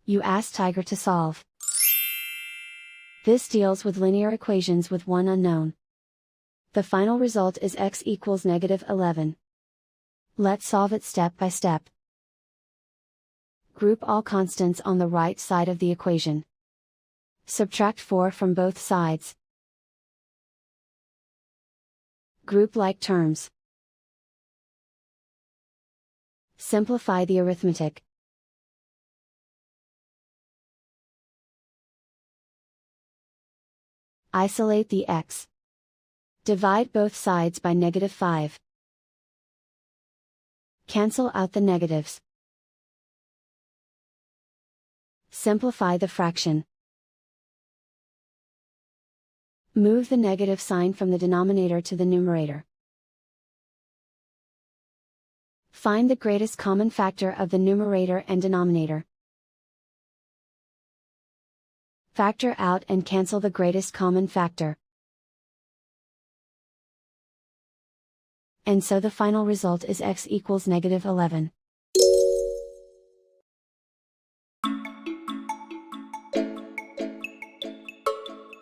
You ask Tiger to solve. This deals with linear equations with one unknown. The final result is x equals -11. Let's solve it step by step. Group all constants on the right side of the equation. Subtract 4 from both sides. Group like terms. Simplify the arithmetic. Isolate the x. Divide both sides by -5. Cancel out the negatives. Simplify the fraction. Move the negative sign from the denominator to the numerator. Find the greatest common factor of the numerator and denominator. Factor out and cancel the greatest common factor. And so the final result is x equals -11.